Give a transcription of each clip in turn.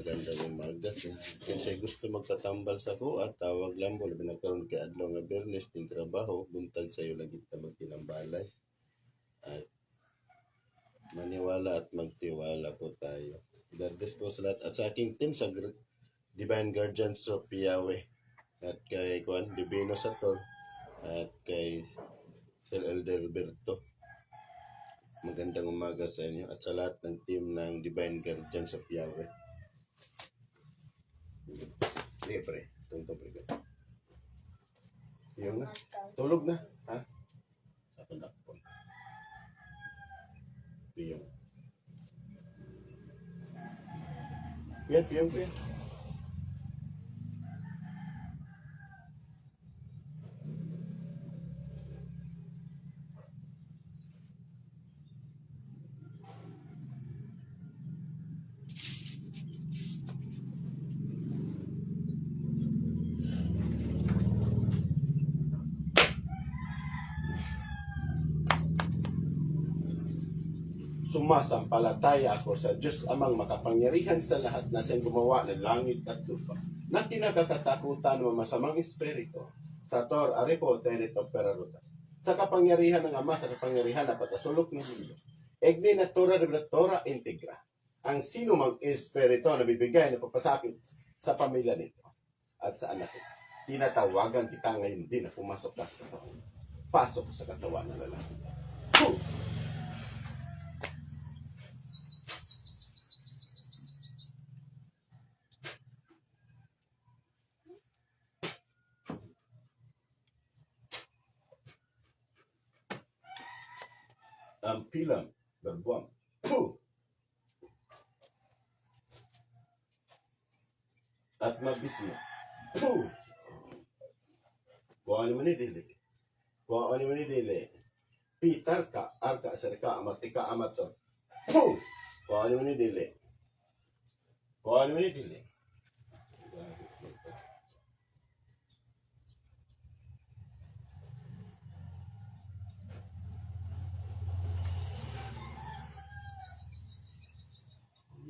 Magandang umaga. Kinsay gusto magpatambal sa kuha, tawag lang mo. Labi nagkaroon kay adlaw nga Bernes ting trabaho, buntag sa iyo lagi ta magtinambalay. At maniwala at magtiwala po tayo. God bless po sa lahat. At sa aking team sa Divine Guardians of Yahweh. At kay Juan Divino Sator. At kay Sir Elder Berto. Magandang umaga sa inyo. At sa lahat ng team ng Divine Guardians of Yahweh. Sige, pre. Tuntong pre. Siyong na. Tulog na. Ha? Sa palakpon. Siyong. Piyang. Sumasampalataya ako sa Diyos amang makapangyarihan sa lahat na siyang gumawa ng langit at lupa na tinagkakatakutan ng masamang espiritu sa Tor Aripo Tenit of Perarutas sa kapangyarihan ng Ama sa kapangyarihan na patasulok ng mundo Egni Natura de Tora Integra ang sino mang espiritu na bibigay na papasakit sa pamilya nito at sa anak nito. Tinatawagan kita ngayon din na pumasok ka sa katawan. Pasok sa katawan ng lalaki. Ang pilang berbuang. At mabisno. Kung ano man dili. Pitar ka, arka, sarka, amatika, amator. Kung ano man dili.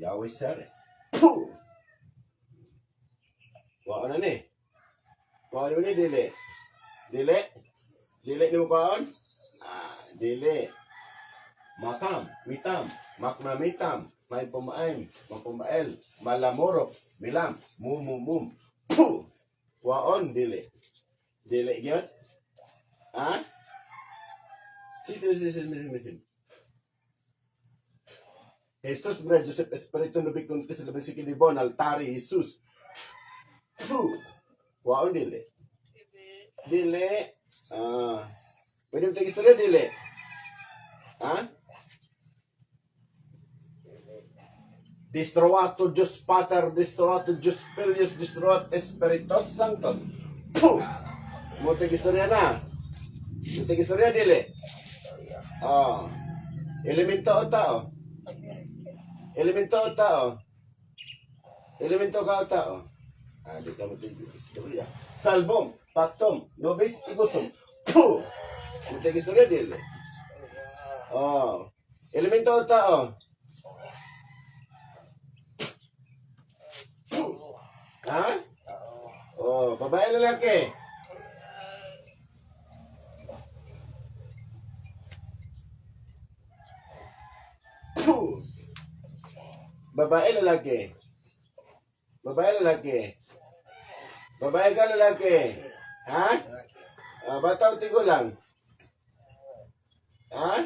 Yahweh sare. Kung ano ni? Kung ano ni dili. Dili ni mo kaon? Dili. Makam, mitam, makmamitam, may pumaim, mapumael, malamorok, milam, mumumum. Waon dili. Dili gyud? Ha? Sisim. Jesus, Bre, Joseph, Espiritu, Nubik, Kuntis, Labing Sikilibon, Altari, Jesus. Wow, dili. Dili. Pwede mo istorya, dili. Ha? Distroato Diyos Pater, Distroato Diyos Filius, Distroato Espiritus Sanctus. Mo istorya na. Mo istorya, dili. Elemento o tao. Elemento o tao. Elemento ka o tao. Di ka mo istorya. Salbong, paktom, nobis, igusum. Muntik istorya, dili. Elemento o tao. Ha? Babae lalaki. Babae lalaki. Babae ka lalaki. Ha? Bata o tigo lang. Ha?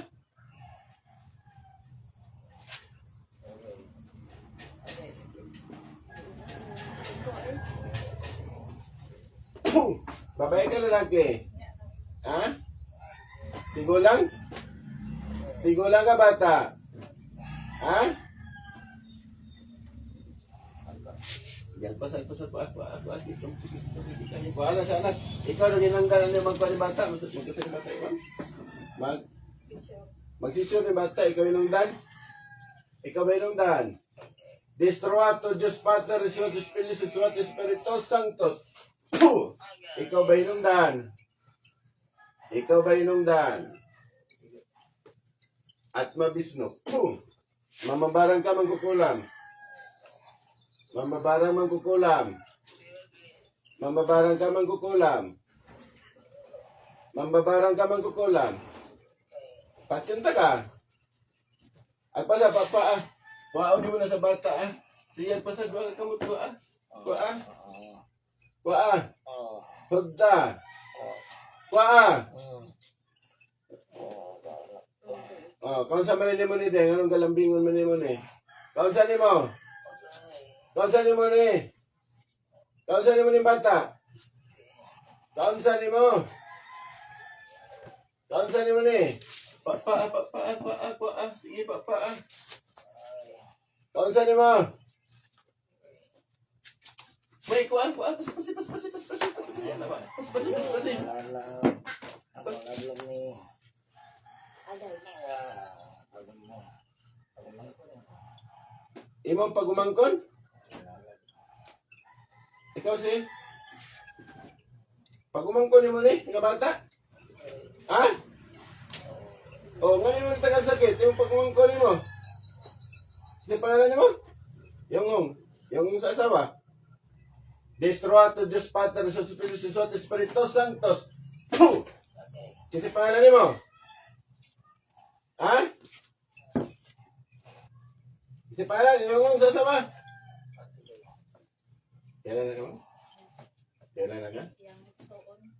Babae ka lalaki. Ha? Tigo lang? Tigo lang ka bata. Ha? Yan pasal po ako itong hindi wala sa anak. Ikaw na ginanggalan niya magpanibata. Magkasa ni bata iwan? Magsisyo ni bata. Ikaw yung dan. Destroato Diyos Pater, Diyos Filius, Diyos Espiritus Sanctus. Ikaw ba yung dan? At mabisno. Mamabarang ka mangkukulam. Mambabarang mangkukulam. Mambabarang ka mangkukulam. Mambabarang ka mangkukulam. Patyunta ka. Agpasa, papa ah. Kuha di mo na sa bata ah. Sige, agpasa, duwa ka kamot ko ah. Kuha ah. Kuha ah. Hugda. Kuha ah. Oh, kaunsa man ni mo ni Deng? Anong galambingon man ni mo ni? Kaunsa ni mo? Kaunsa ni mo ni? Kaunsa ni mo ni bata? Kaunsa ni mo? Kaunsa ni mo ni? Papa. Sige, papa. Kaunsa ni mo? May kuha. Pasi. Imong pagumangkon? Ikaw si? Pagumangkon ni mo ni? Nga bata? Ha? O, nga ni mo ni tagal sakit? Yung pagumangkon ni mo? Kasi pangalan ni mo? Yung sa asawa? Destroato Diyos Pater, Jesús Espiritu Santos. Puh! Kasi pangalan ni mo? Ha? Kasi pangalan, yung sa asawa? Kailan na ka mo? Kailan na ka? Yang soon.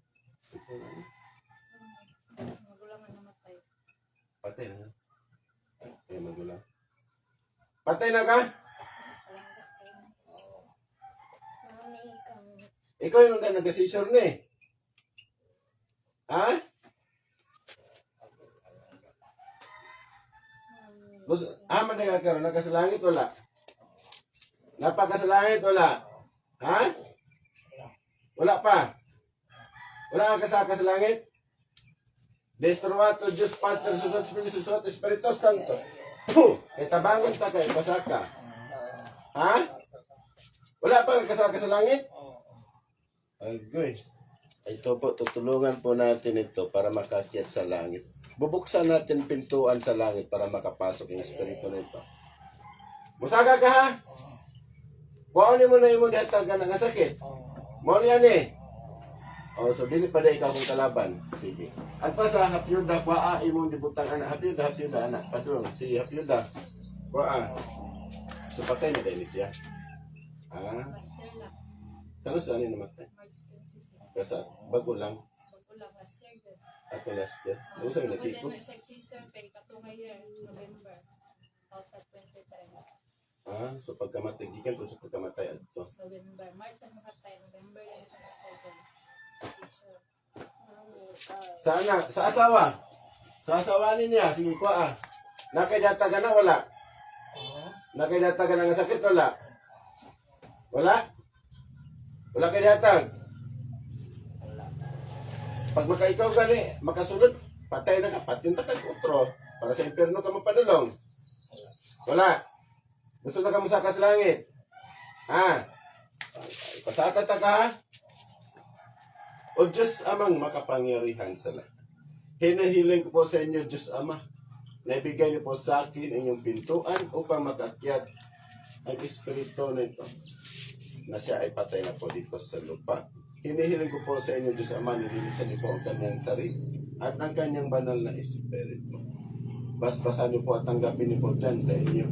Magulang na namatay. Patay na. Ay, magulang. Patay na ka? Ikaw yung nagkasisyor na eh. Ha? Man na karon nakasalangit wala? Napakasalangit wala? Ha? Wala pa? Wala kang kasaka sa langit? Destroato Diyos Pater, Susot, Espiritu Santos. Puh! Kaya tabangan ta kayo, pasaka. Ha? Wala pa kang kasaka sa langit? Agoy. Ito po, tutulungan po natin ito para makakyat sa langit. Bubuksan natin pintuan sa langit para makapasok yung espiritu nito. Musaga ka ha? Kuhanin mo na yung mga datagan ng sakit. Mo yan eh. O, so dili pa na ikaw mong kalaban. Sige. At pa sa hapyuda, kuha imong dibutang anak. Hapyuda, anak. Padung. Sige, hapyuda. Kuha. So patay na din siya. Master lang. Kano saan yung namatay? March 26. Kasi bago lang. Bago lang, last year din. Ato last year. Ano sa natikot? May sex-season kay katong year, November 2023. So pagkamatay, gikan ko sa pagkamatay ato. November, March ang makatay, November yan ito na season. Sana, sa asawa. Sa asawa niya, sige kuha. Nakay-data ka na, wala? Nakay-data ka na nga sakit, wala? Wala? Wala kay datag? Pag makaikaw gani, makasulod, patay na ka, patin na kag utro. Para sa impyerno ka mapadulong. Wala. Gusto na ka musaka sa langit. Ha? Pasaka ta ka ha? O Diyos amang makapangyarihan sa lahat. Hinahiling ko po sa inyo, Diyos Ama, naibigay niyo po sa akin inyong pintuan upang makakyat ang espiritu nito na siya ay patay na po dito sa lupa. Hinihiling ko po sa inyo, Diyos Ama, nililisan niyo po ang kanyang sarili at ang kanyang banal na espiritu. Basbasan niyo po at tanggapin niyo po dyan sa inyo.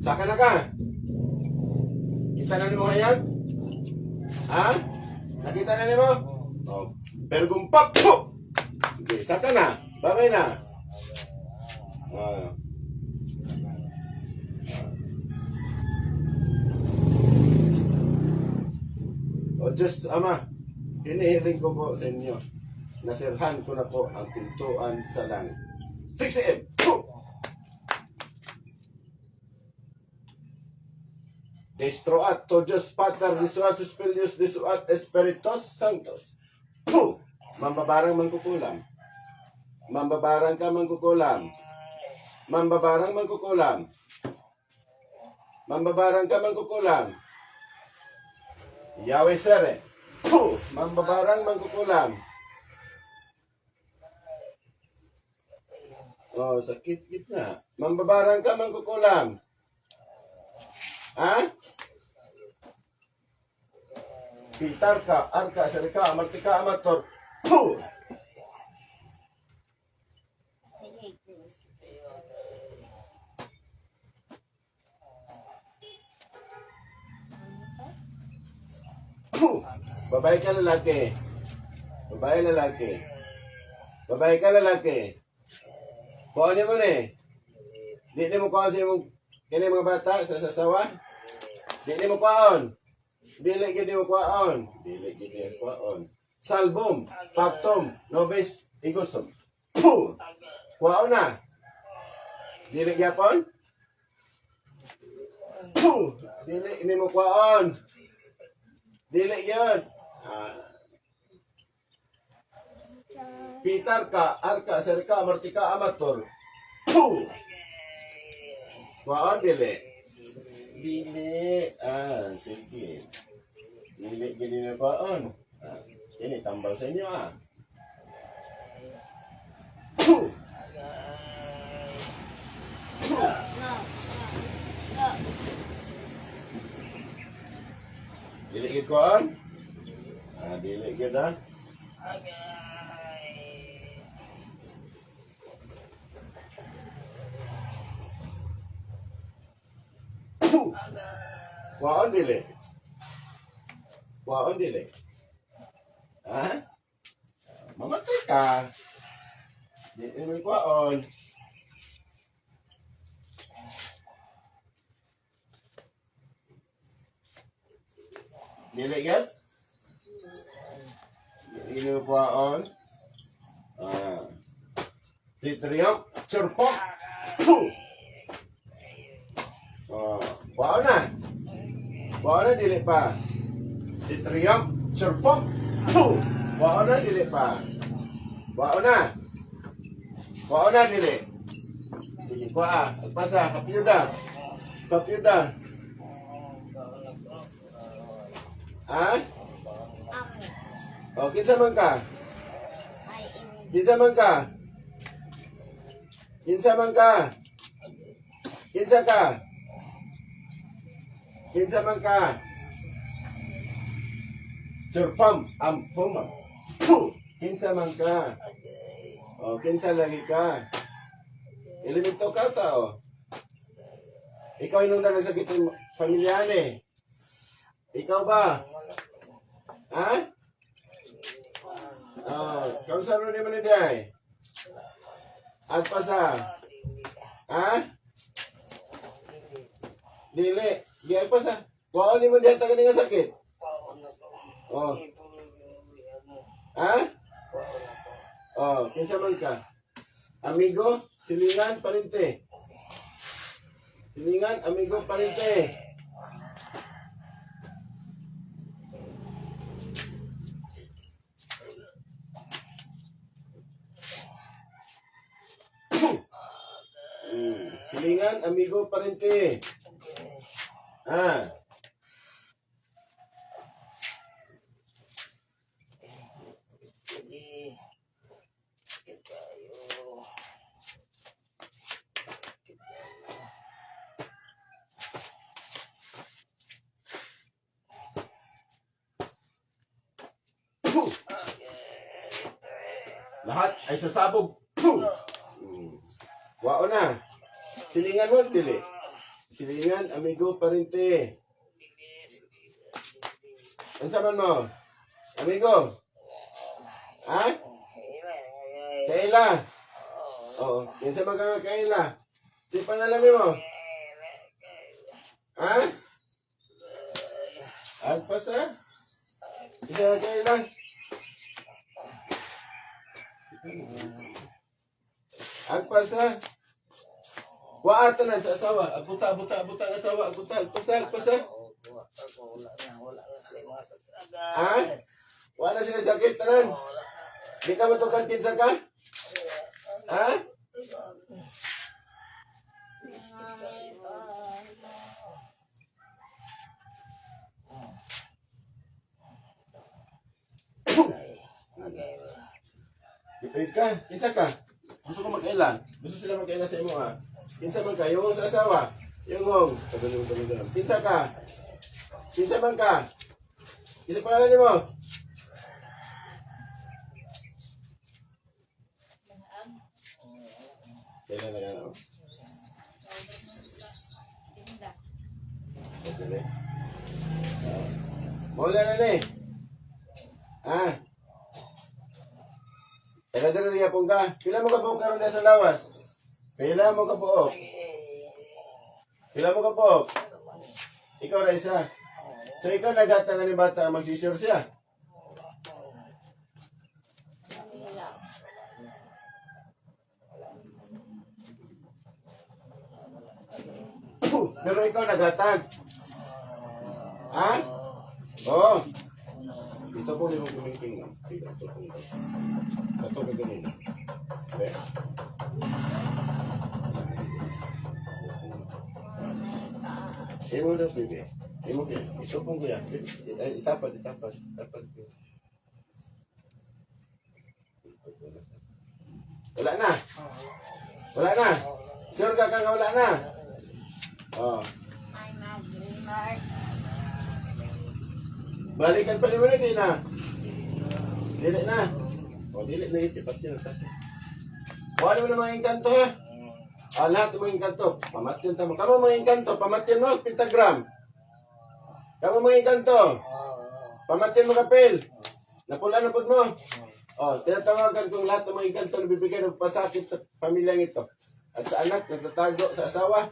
Saka na ka? Kita na ni mo hayag? Ha? Nakita na ni mo? Oh, pergumpap po! Okay, saka na. Babay na. O Diyos Ama, hinihiling ko po sa inyo, nasirhan ko na po ang pintuan sa langit. 6 a.m. Destroat to Diyos Pater, Disuat Suspilius, Disuat Espiritus Santos. Puh! Mambabarang mangkukulam. Mambabarang ka mangkukulam. Mambabarang mangkukulam. Mambabarang ka mangkukulam. Yahweh Sere. Puh! Mambabarang mangkukulam. Oh, sakit gitna. Mambabarang ka, mangkukulam. Ha? Pitar ka, arka, sarika, amartika, amator. Puh! I hate this. Puh! Babae ka lalaki. Babae lalaki. Babae ka lalaki. Kuha niyo mo ni. Di mo kuha sa imong kini mga bata sa sasawa. Di mo kuhaon. Dili gid mo kuhaon. Dili gid mo kuhaon. Salbum, paktom, nobis, igusum. Puh! Kuhaon na. Dili gyapon. Puh! Dili mo kuhaon. Dili yun. Pitar ka, arka, sarika, amartika, amator. Puh! Kuhaon, dili. Dili. Sige. Dili, gini na kuhaon. Ini, tambal sa inyo, Puh! No, no, no. No. Dili gid kuhaon? Dili gid, Puh! Kuhaon, dili. Kuhaon, dili. Mamatay ka. Dili mo kuhaon. Dili gid? Dili mo kuhaon. Titriok, surpok. Puh! Kuhaon na. Kuhaon na, dili pa. Titriok, surpok. Puh! Kuhaon na, dili pa. Kuhaon na. Kuhaon na, dili. Sige, kuha. Agpasa, kapyuda. Kapyuda. Amo. O, kinsa man ka? I am. Kinsa man ka? Kinsa man ka? Kinsa ka? Kinsa man ka? Surpam, ampum. Puh! Kinsa man ka? O, kinsa lagi ka? Elemento ka tao. Ikaw inunda nagsakit ng pamilya ni. Ikaw ba? Ha? Kamusta rin naman hindi ay? Agpasa? Ha? Dili. Di agpasa. Kuhaan ni mo diyan taga nga sakit. Oh. Ha? Kinsa man ka? Amigo, silingan, parente. Silingan, amigo, parente. Silingan, amigo, parente. Puh! Lahat ay sasabog. Puh! Wao na. Silingan mo, dili. Silingan, amigo, parente. Ano saman mo? Amigo? Ha? Kaila? Oo. Yan sa mga Kaila. Si pangalan mo? Ha? Agpas ha? Isa Kaila? Agpas ha? Waatan na sa asawa. Agbuta ang asawa. Agbuta. Agpas ha? Ha? Wala sila sakit, tanan. Di ka matukang kinsa ka? Ha? Ipid ka? Kinsa ka? Gusto ko magkailan? Gusto sila magkaila sa imo ha. Kinsa man ka, yung sa asawa. Yung hong. Kinsa ka? Kinsa man ka? Kinsa pangalan ni mo? Langaan. Kailan na gano'n? Tawag mo sa tinda. Okay. Mula na ni. Ha? Taga-dira niya pong ka. Pila mo ka po karoon na sa lawas? Pila mo ka po. Pila mo ka po. Ikaw na isa. So ikaw nagata nga ni bata magsisure siya. Pero ikaw nagatag. Ha? Oo. Ito po limang kumingking lang. Sige, ito po. Ito ka ganun. Okay. Imo na, baby. Imo kaya. Ito po kuya. Itapad. Wala na. Wala na. Sure ka kang wala na. Oh. Balikan pa naman hindi na. Dili na. O, dili na itipat yun. Wala mo na mga engkanto ha. Lahat ng mga engkanto. Pamatyan tamo. Kamu mga engkanto, pamatyan mo, pentagram. Kamu mga engkanto. Pamatyan mo kapil. Napula na po mo. O, tinatawagan kong lahat ng mga engkanto na bibigay ng pasakit sa pamilyang ito. At sa anak, nagtatago sa asawa.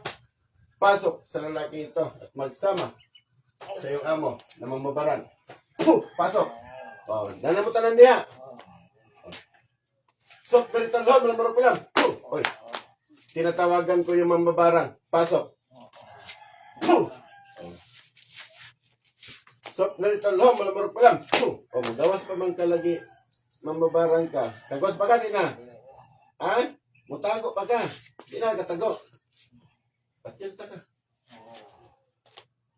Pasok sa lalaki ito at magsama sa iyong amo na mamabaran. Pasok. Oh, nanamutan ng diha. Sok, ganito ang loob, malamaro ko lang. Oy, tinatawagan ko yung mamabarang. Pasok. Sok, ganito ang loob, malamaro ko lang. O, magawas pa man kalagi, mamabarang ka. Tagos pa ka, di na. Ha? Mutago pa ka. Di na, katago. Bakit ka?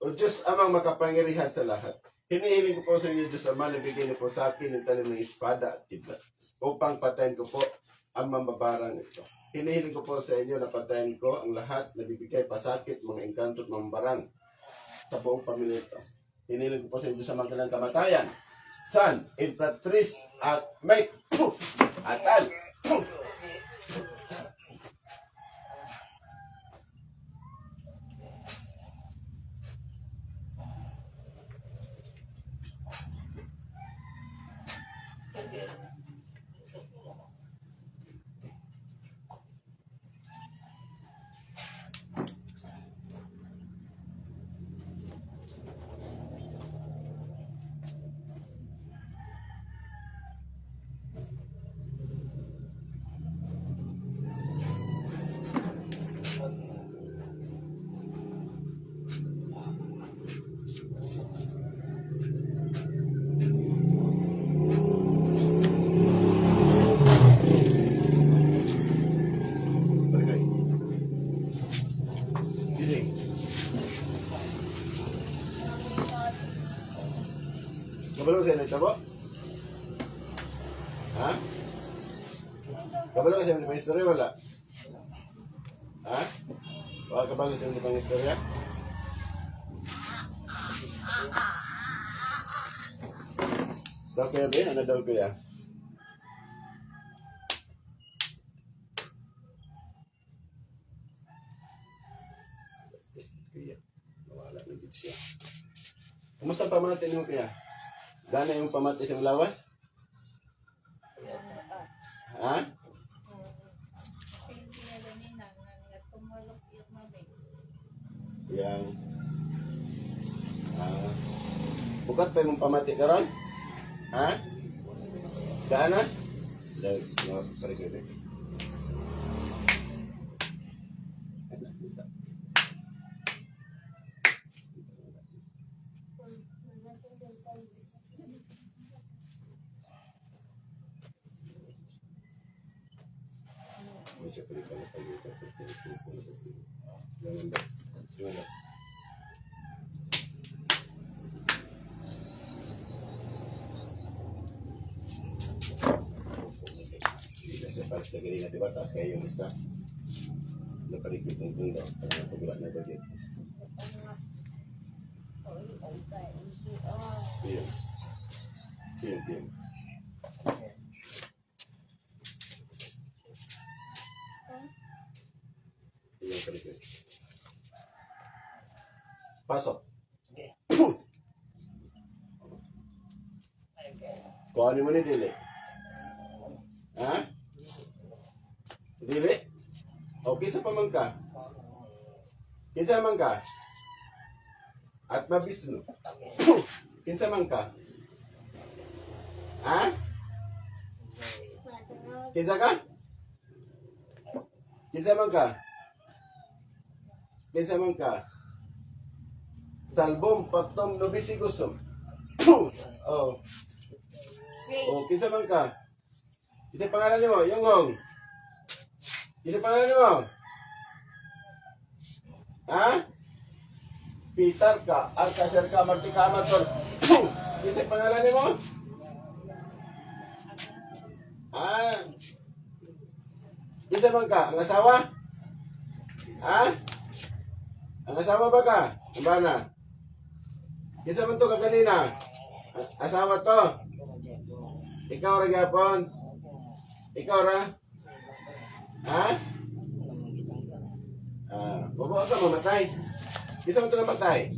O Diyos amang makapangyarihan sa lahat. Hinihiling ko po sa inyo, Diyos Ama, nabigay niyo po sa akin ng talim ng espada at kidlat upang patayin ko po ang mambabarang ito. Hinihiling ko po sa inyo na patayin ko ang lahat na bibigay pasakit, mga engkanto at mambarang sa buong pamilya ito. Hinihiling ko po sa inyo, Diyos Amang kailang kamatayan. Son, Imperatrice at Mike. Atal. Gising. Kabalo sa inyo po? Ha? Kabalo sa inyo pang istorya wala? Ha? Wala kabalo sa inyo pang istorya? Daw kaya ba? Ano daw kaya? Kaya, nawala na din siya. Kumusta ang pamati niyo kaya? Gana yung pamati sa lawas? Ha? Pinsi na ganina, nga tumulog yung mabig. Yang bukat pa yung pamati karon? Ha? Gana? Dahil, no, parigid. Sa galing na diba, taas kayo yung isa. Nakarikot ng tungga. Ang pagula na bagay. Piyong. Piyong. Piyong karikot. Pasok. Kuhanin mo ni Dili. Ha? Dili? O, kinsa pa man ka? Kinsa man ka? At mabisno. Kinsa man ka? Ha? Kinsa ka? Kinsa man ka? Kinsa man ka? Salbom patom nobisigusum. Oh. Oh, kinsa man ka? Kinsa pangalan nimo? Yonghong. Kinsa pangalan nimo? Ha? Peter ka, Alcacer ka, Martika Amator. Kinsa pangalan nimo? Ah. Kinsa man ka? Ang asawa? Ha? Ang asawa ba ka? Ang bana? Kinsa man to ka kanina? Asawa to? Ikaw ra gyapon? Ikaw ra? Ha? Bobo ka mamatay. Kinsa man to namatay?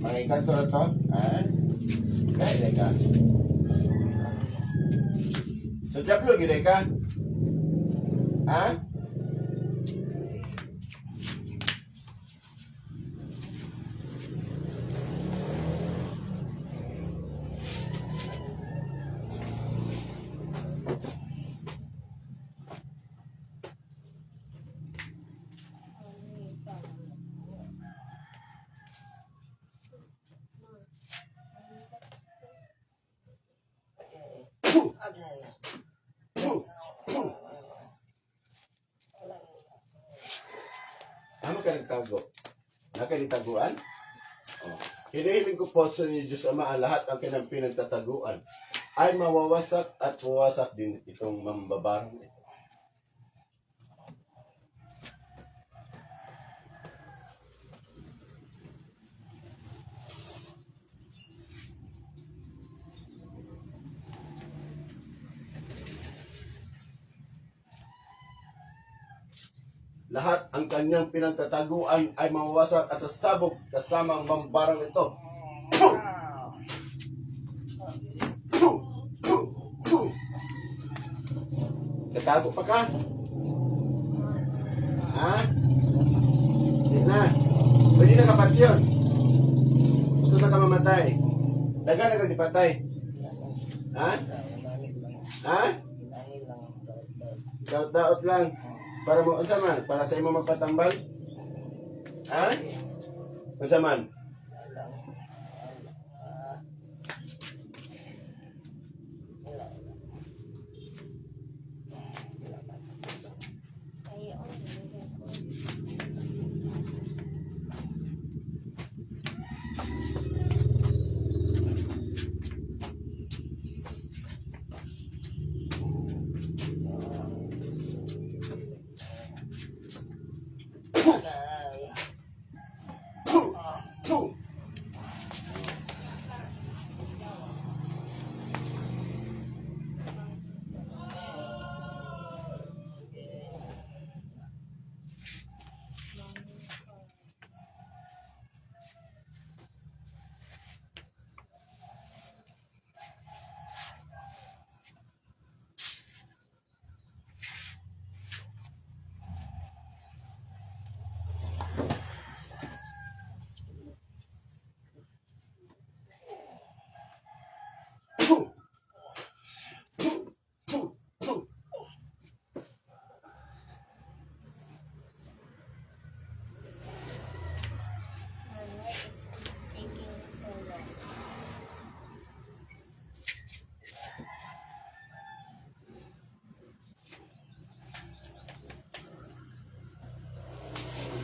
Mga kanto ra to? Ha? Kaya ka? So, Diablo, gilay ka? Ha? Ano ka nagtago? Nakanitaguan? Oh. Hinihiling ko po sa inyo, Diyos Ama, ang lahat ang kanyang pinagtataguan ay mawawasak at mawasak din itong mambabarang ito. Lahat ang kanyang pinagtataguan ay mawawasak at sasabog kasama ang mambarang ito. Katago pa ka? Ha? Hindi na. Pwede na kapat yun. Gusto na ka mamatay. Daga na kang ipatay. Ha? Ha? Daot-daot lang. Para mo, unsa man? Para sa imo magpatambal? Ha? Unsa man?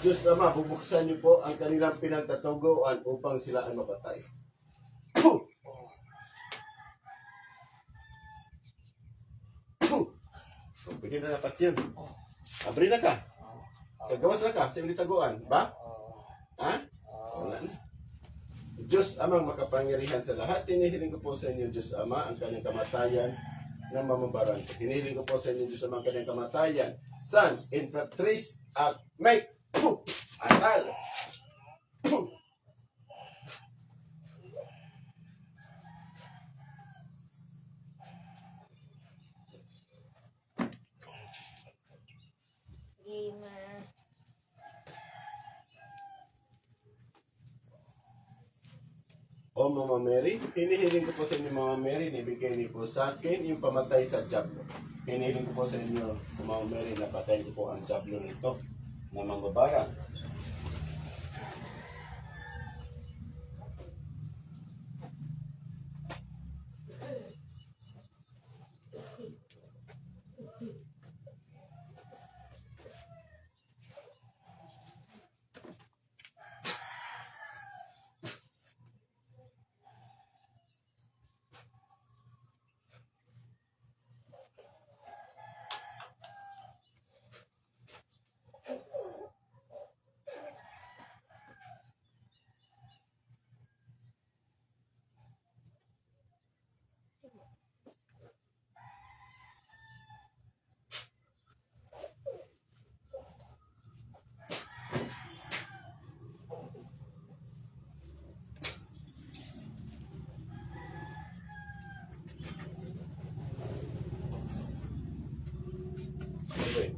Diyos Ama, bubuksan niyo po ang kanilang pinagtataguan upang sila ay mapatay. So, pwede Sige na dapat yun. Abri na ka. Kagawas na ka. Sa taguan. Ba? Ha? Wala na. Diyos Amang makapangyarihan sa lahat. Hinihiling ko po sa inyo, Diyos Ama, ang kanyang kamatayan ng mamabaran. Hinihiling ko po sa inyo, Diyos Ama, ang kanyang kamatayan. Son, Imperatrice, at make, atal. Gima. O Mama Mary, hinihiling ko po sa inyo, Mama Mary, nibigay niyo po sa akin yung pamatay sa Diablo. Hinihiling ko po sa inyo, Mama Mary, napatayin ko po ang Diablo nito na mamabarang. Okay.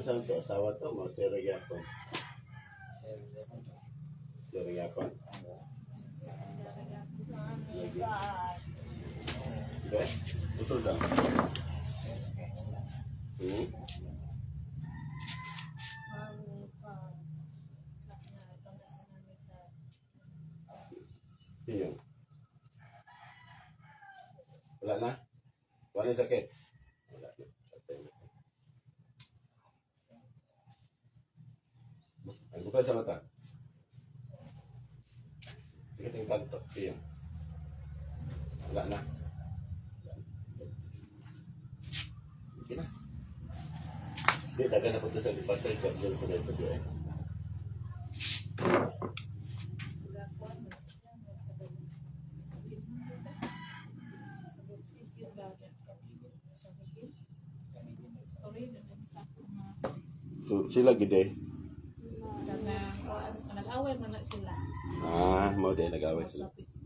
Saan to? Asawa to? Mga sirigapon. Sirigapon. Okay? Ito lang. Mami pa. Nakatanda namin sa Yun. Wala na? Wala yung sakit? Wala na. Patay na. Ay, bukal sa mata. Sige, tingkad to. Iyan. Wala na. Sige na. Hindi, dagan na po ito sa lipatay. Diyan ko na ito doon. Gapon. Sorry, sa So, sila gide. nag-away man na sila. Mau din nag-away sila. Sa pisto.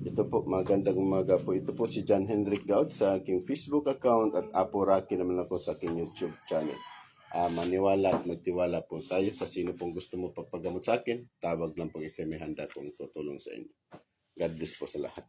Ito po, magandang umaga po. Ito po si John Hendrik Gaud sa aking Facebook account at Apo Rocky naman ako sa aking YouTube channel. Maniwala at magtiwala po tayo sa sino pong gusto mo papagamot sa akin. Tawag lang po kasi may handa kong tutulong sa inyo. God bless po sa lahat.